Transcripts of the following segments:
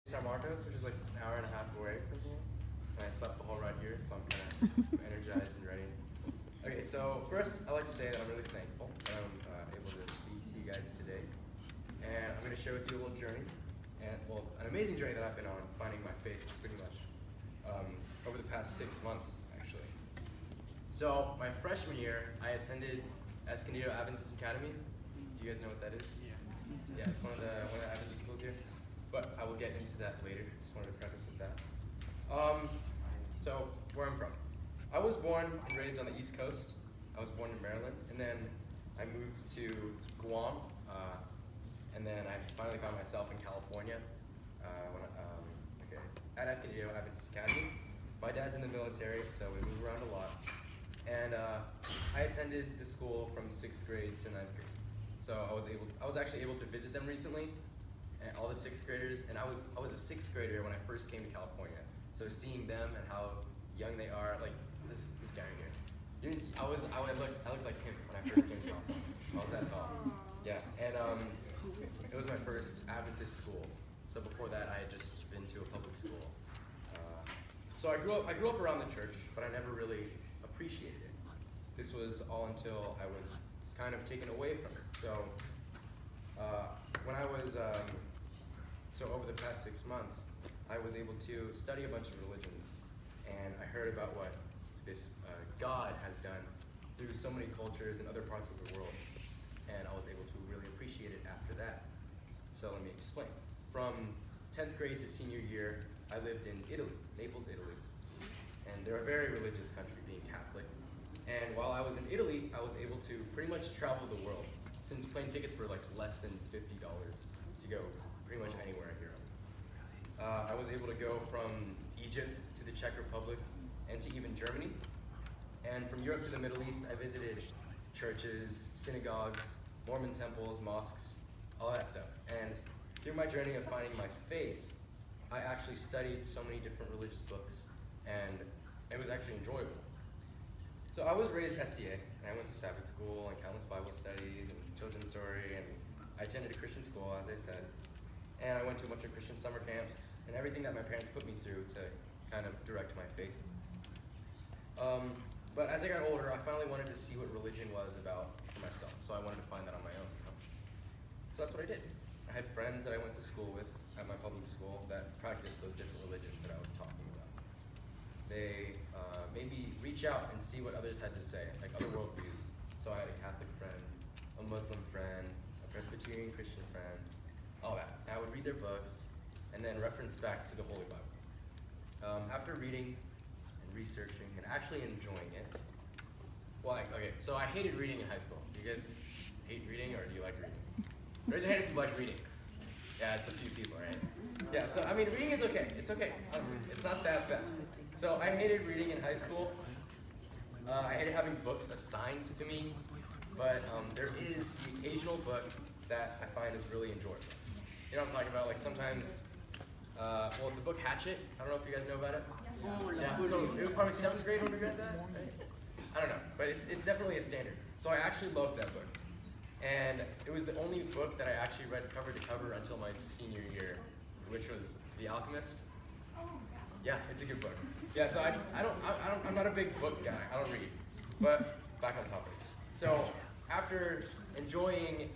San Marcos, which is like an hour and a half away from here. And I slept the whole ride here, so I'm kind of energized and ready. Okay, so first, I'd like to say that I'm really thankful that I'm able to speak to you guys today. And I'm going to share with you a little journey, and well, an amazing journey that I've been on, finding my faith pretty much over the past 6 months, actually. So my freshman year, I attended Escondido Adventist Academy. Do you guys know what that is? Yeah, it's one of the Adventist schools here. But I will get into that later. Just wanted to preface with that. So where I'm from. I was born and raised on the East Coast. I was born in Maryland, and then I moved to Guam, and then I finally found myself in California at Escondido Adventist Academy. My dad's in the military, so we move around a lot. And I attended the school from 6th grade to 9th grade. So I was actually able to visit them recently, and all the 6th graders, and I was a 6th grader when I first came to California. So seeing them and how young they are, like this guy right here. You didn't see, I looked like him when I first came to California. I was that tall. Yeah, and it was my first Adventist school. So before that, I had just been to a public school. So I grew up around the church, but I never really appreciated it. This was all until I was kind of taken away from it. So when I was so over the past 6 months, I was able to study a bunch of religions, and I heard about what this God has done through so many cultures and other parts of the world, and I was able to really appreciate it after that. So let me explain. From 10th grade to senior year, I lived in Italy, Naples, Italy, and they're a very religious country, being Catholic. And while I was in Italy, I was able to pretty much travel the world, since plane tickets were like less than $50 to go pretty much anywhere in Europe. I was able to go from Egypt to the Czech Republic and to even Germany. And from Europe to the Middle East, I visited churches, synagogues, Mormon temples, mosques, all that stuff. And through my journey of finding my faith, I actually studied so many different religious books, and it was actually enjoyable. So I was raised SDA, and I went to Sabbath school and countless Bible studies and children's story, and I attended a Christian school, as I said. And I went to a bunch of Christian summer camps and everything that my parents put me through to kind of direct my faith. But as I got older, I finally wanted to see what religion was about for myself. So I wanted to find that on my own. So that's what I did. I had friends that I went to school with at my public school that practiced those different religions that I was talking about. They made me reach out and see what others had to say, like other worldviews. So I had a Catholic friend, a Muslim friend, a Presbyterian Christian friend, all that. And I would read their books and then reference back to the Holy Bible. After reading and researching and actually enjoying it, so I hated reading in high school. Do you guys hate reading, or do you like reading? Raise your hand if you like reading. Yeah, it's a few people, right? Yeah, so I mean, reading is okay. It's okay, honestly. It's not that bad. So I hated reading in high school. I hated having books assigned to me, but there is the occasional book that I find is really enjoyable. You know what I'm talking about? Like sometimes, the book Hatchet, I don't know if you guys know about it. Yeah, so it was probably 7th grade when we read that, right? I don't know, but it's definitely a standard. So I actually loved that book. And it was the only book that I actually read cover to cover until my senior year, which was The Alchemist. Yeah, it's a good book. Yeah, so I'm not a big book guy. I don't read. But back on topic. So after enjoying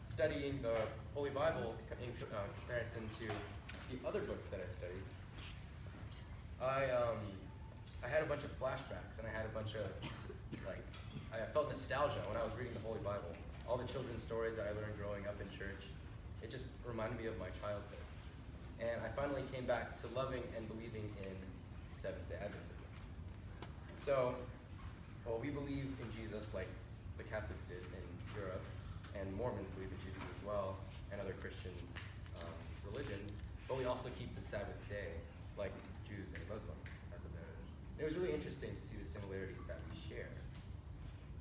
studying the Holy Bible in comparison to the other books that I studied, I had a bunch of flashbacks, and I had a bunch of I felt nostalgia when I was reading the Holy Bible. All the children's stories that I learned growing up in church, it just reminded me of my childhood. And I finally came back to loving and believing in Seventh-day Adventism. So, we believe in Jesus like the Catholics did in Europe, and Mormons believe in Jesus as well, and other Christian religions, but we also keep the Sabbath day like Jews and Muslims, as it is. It was really interesting to see the similarities that we share.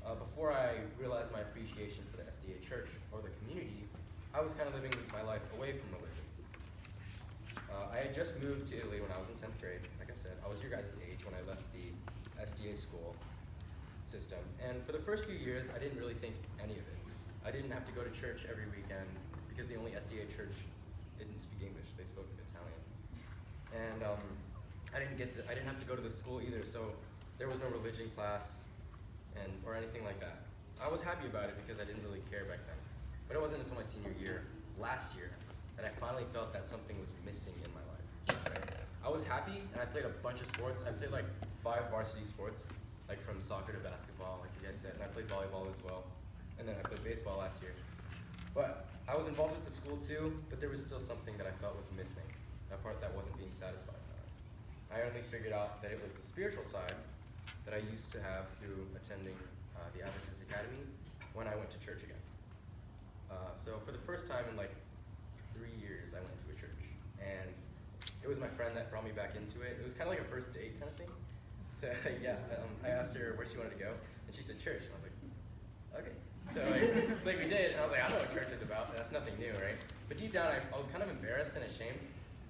Before I realized my appreciation for the SDA church or the community, I was kind of living my life away from religion. I had just moved to Italy when I was in 10th grade. Like I said, I was your guys' age when I left the SDA school system. And for the first few years, I didn't really think any of it. I didn't have to go to church every weekend because the only SDA church didn't speak English. They spoke Italian. I didn't have to go to the school either, so there was no religion class or anything like that. I was happy about it because I didn't really care back then. But it wasn't until my senior year, last year, that I finally felt that something was missing in my life. Right? I was happy, and I played a bunch of sports. I played like 5 varsity sports, like from soccer to basketball, like you guys said, and I played volleyball as well. And then I played baseball last year. But I was involved with the school too, but there was still something that I felt was missing, a part that wasn't being satisfied by. I only figured out that it was the spiritual side that I used to have through attending the Adventist Academy when I went to church again. So for the first time in like 3 years, I went to a church, and it was my friend that brought me back into it. It was kind of like a first date kind of thing. So yeah, I asked her where she wanted to go, and she said church, and I was like, okay. So it's like we did, and I was like, I know what church is about. That's nothing new, right? But deep down, I was kind of embarrassed and ashamed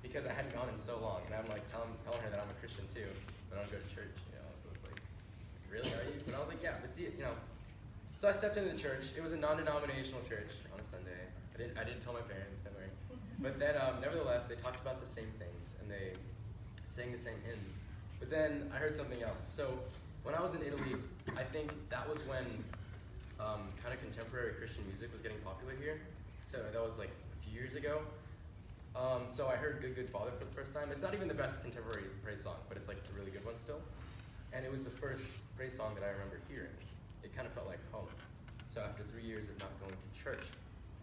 because I hadn't gone in so long, and I'm like telling her that I'm a Christian too, but I don't go to church, you know. So it's like, really, are you? And I was like, yeah, but you know. So I stepped into the church. It was a non-denominational church on a Sunday. I didn't tell my parents, don't worry. But then, nevertheless, they talked about the same things, and they sang the same hymns. But then I heard something else. So when I was in Italy, I think that was when kind of contemporary Christian music was getting popular here. So that was like a few years ago. So I heard Good Good Father for the first time. It's not even the best contemporary praise song, but it's like a really good one still. And it was the first praise song that I remember hearing. It kind of felt like home. So after 3 years of not going to church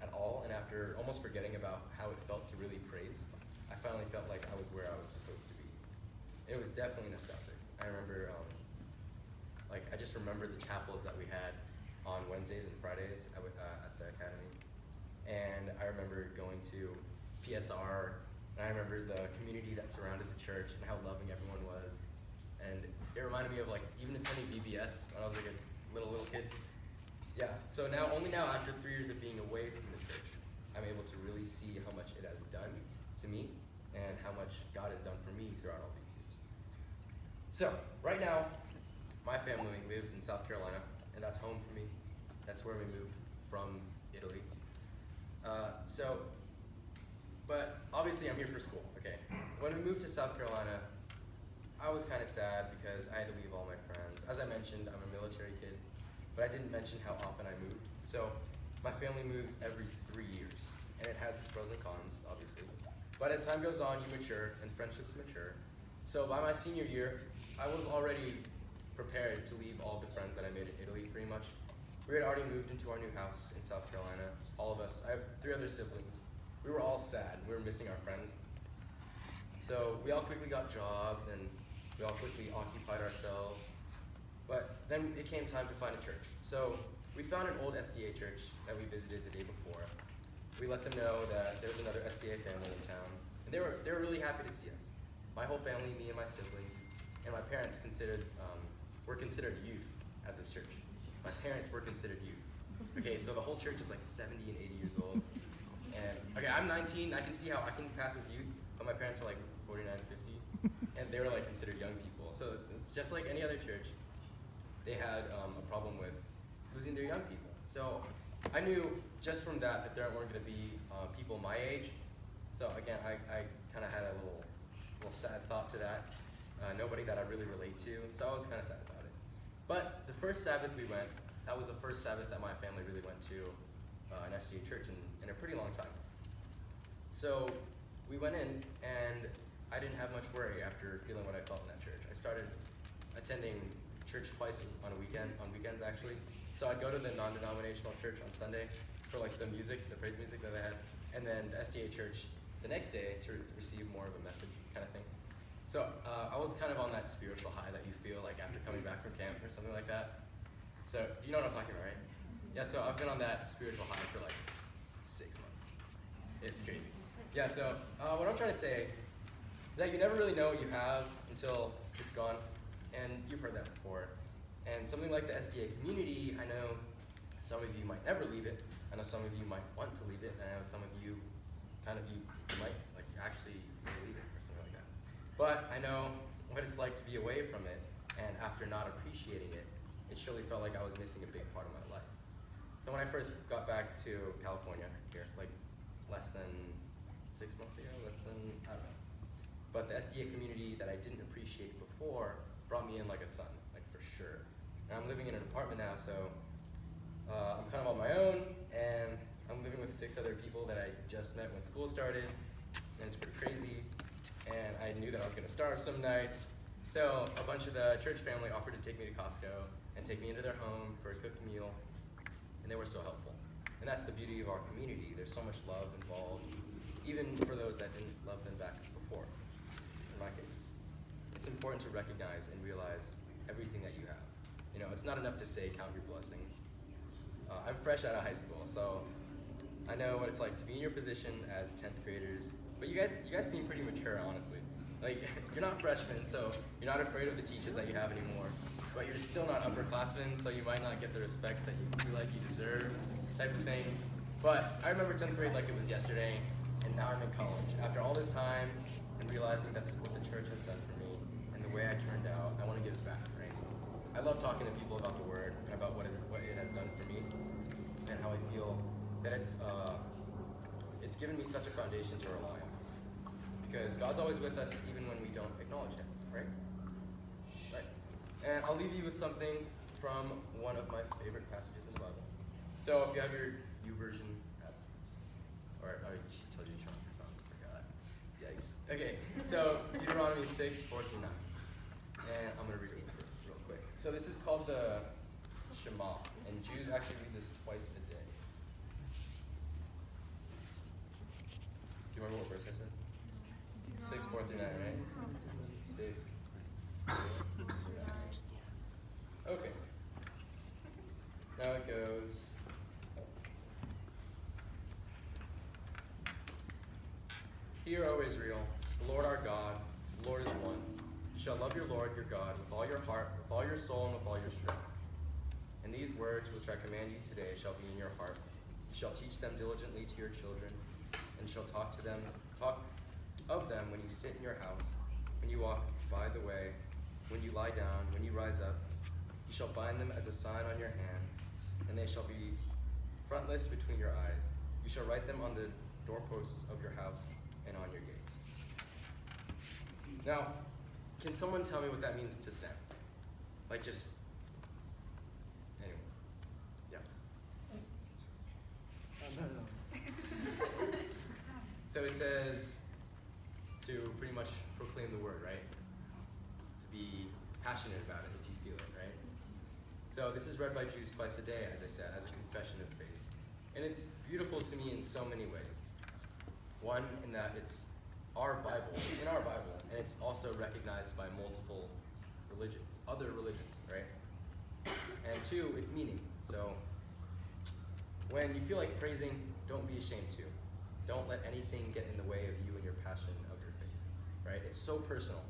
at all, and after almost forgetting about how it felt to really praise, I finally felt like I was where I was supposed to be. It was definitely nostalgic. I remember, I just remember the chapels that we had on Wednesdays and Fridays at the academy. And I remember going to PSR, and I remember the community that surrounded the church and how loving everyone was. And it reminded me of like even attending VBS when I was like a little kid. Yeah, so only now after 3 years of being away from the church, I'm able to really see how much it has done to me and how much God has done for me throughout all these years. So right now, my family lives in South Carolina, and that's home for me. That's where we moved from Italy. But obviously I'm here for school, okay? When we moved to South Carolina, I was kind of sad because I had to leave all my friends. As I mentioned, I'm a military kid, but I didn't mention how often I moved. So my family moves every 3 years, and it has its pros and cons, obviously. But as time goes on, you mature, and friendships mature. So by my senior year, I was already prepared to leave all the friends that I made in Italy, pretty much. We had already moved into our new house in South Carolina, all of us. I have 3 other siblings. We were all sad. We were missing our friends. So we all quickly got jobs, and we all quickly occupied ourselves. But then it came time to find a church. So we found an old SDA church that we visited the day before. We let them know that there was another SDA family in town, and they were really happy to see us. My whole family, me and my siblings, and my parents were considered youth at this church. My parents were considered youth. Okay, so the whole church is like 70 and 80 years old. And okay, I'm 19, I can see how I can pass as youth, but my parents are like 49, 50, and they were like considered young people. So just like any other church, they had a problem with losing their young people. So I knew just from that there weren't going to be people my age. So again, I kind of had a little sad thought to that. Nobody that I really relate to, so I was kind of sad about it. But the first Sabbath we went, that was the first Sabbath that my family really went to an SDA church in a pretty long time. So we went in, and I didn't have much worry after feeling what I felt in that church. I started attending church twice on weekends actually. So I'd go to the non-denominational church on Sunday for like the praise music that they had, and then the SDA church the next day to receive more of a message kind of thing. So I was kind of on that spiritual high that you feel like after coming back from camp or something like that. So you know what I'm talking about, right? Yeah, so I've been on that spiritual high for like 6 months. It's crazy. Yeah, so what I'm trying to say is that you never really know what you have until it's gone, and you've heard that before. And something like the SDA community, I know some of you might never leave it. I know some of you might want to leave it, and I know some of you you might like actually leave it or something like that. But I know what it's like to be away from it, and after not appreciating it, it surely felt like I was missing a big part of my life. So when I first got back to California here, like less than 6 months ago, I don't know. But the SDA community that I didn't appreciate before brought me in like a son, like for sure. And I'm living in an apartment now, so I'm kind of on my own, and I'm living with 6 other people that I just met when school started, and it's pretty crazy. And I knew that I was going to starve some nights, so a bunch of the church family offered to take me to Costco and take me into their home for a cooked meal, and they were so helpful. And that's the beauty of our community. There's so much love involved, even for those that didn't love them back before, in my case. It's important to recognize and realize everything that you have. You know, it's not enough to say, count your blessings. I'm fresh out of high school, so I know what it's like to be in your position as 10th graders. But you guys seem pretty mature, honestly. Like, you're not freshmen, so you're not afraid of the teachers that you have anymore. But you're still not upperclassmen, so you might not get the respect that you feel like you deserve, type of thing. But I remember 10th grade like it was yesterday, and now I'm in college. After all this time, and realizing that what the church has done for me, and the way I turned out, I want to give it back, right? I love talking to people about the Word, and about what it has done for me, and how I feel that it's given me such a foundation to rely on. Because God's always with us even when we don't acknowledge Him, right? Right. And I'll leave you with something from one of my favorite passages in the Bible. So if you have your YouVersion apps, or she told you to turn off your phones, I forgot. Yikes. Okay, so Deuteronomy 6, 4-9. And I'm going to read it real quick. So this is called the Shema, and Jews actually read this twice a day. Do you remember what verse I said? 6, 4-9, right? 6, 4, 9. Okay. Now it goes. Hear, O Israel, the Lord our God, the Lord is one. You shall love your Lord your God with all your heart, with all your soul, and with all your strength. And these words which I command you today shall be in your heart. You shall teach them diligently to your children, and shall talk of them when you sit in your house, when you walk by the way, when you lie down, when you rise up. You shall bind them as a sign on your hand, and they shall be frontlets between your eyes. You shall write them on the doorposts of your house and on your gates. Now, can someone tell me what that means to them? Like just, anyway, yeah. So it says to pretty much proclaim the word, right? To be passionate about it if you feel it, right? So this is read by Jews twice a day, as I said, as a confession of faith. And it's beautiful to me in so many ways. One, in that it's our Bible, it's in our Bible, and it's also recognized by multiple religions, other religions, right? And two, it's meaning. So when you feel like praising, don't be ashamed to. Don't let anything get in the way of you and your passion of your faith, right? It's so personal.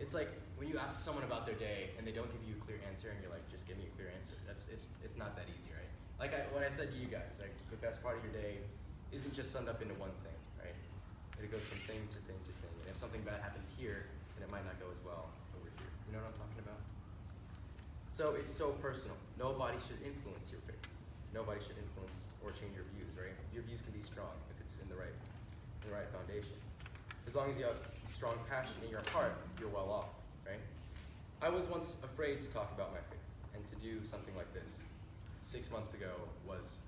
It's like when you ask someone about their day and they don't give you a clear answer and you're like, just give me a clear answer. It's not that easy, right? Like what I said to you guys, like the best part of your day isn't just summed up into one thing, right? It goes from thing to thing to thing. And if something bad happens here, then it might not go as well over here. You know what I'm talking about? So it's so personal. Nobody should influence your faith. Nobody should influence or change your views, right? Your views can be strong if it's in the right foundation. As long as you have strong passion in your heart, you're well off, right? I was once afraid to talk about my faith, and to do something like this 6 months ago was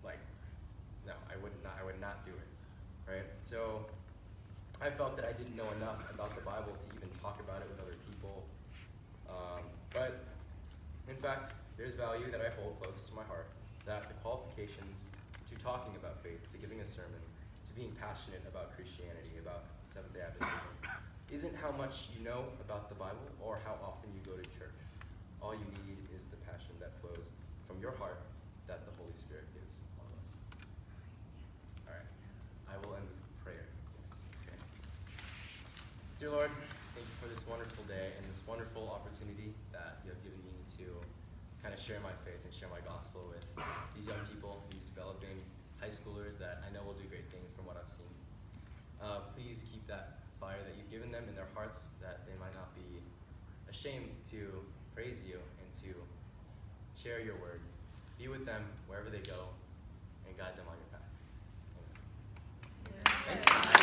like, no, I would not do it, right? So I felt that I didn't know enough about the Bible to even talk about it with other people. But in fact, there's value that I hold close to my heart, that the qualifications to talking about faith, to giving a sermon, to being passionate about Christianity, about Seventh-day Adventism, isn't how much you know about the Bible or how often you go to church. All you need is the passion that flows from your heart that the Holy Spirit gives all of us. All right, I will end with prayer. Yes. Okay. Dear Lord, thank you for this wonderful day and this wonderful opportunity that you have given me to kind of share my faith and share my gospel with these young people, these developing high schoolers that I know will do great things from what I've seen. Please keep that fire that you've given them in their hearts, that they might not be ashamed to praise you and to share your word. Be with them wherever they go and guide them on your path. Amen. Thanks.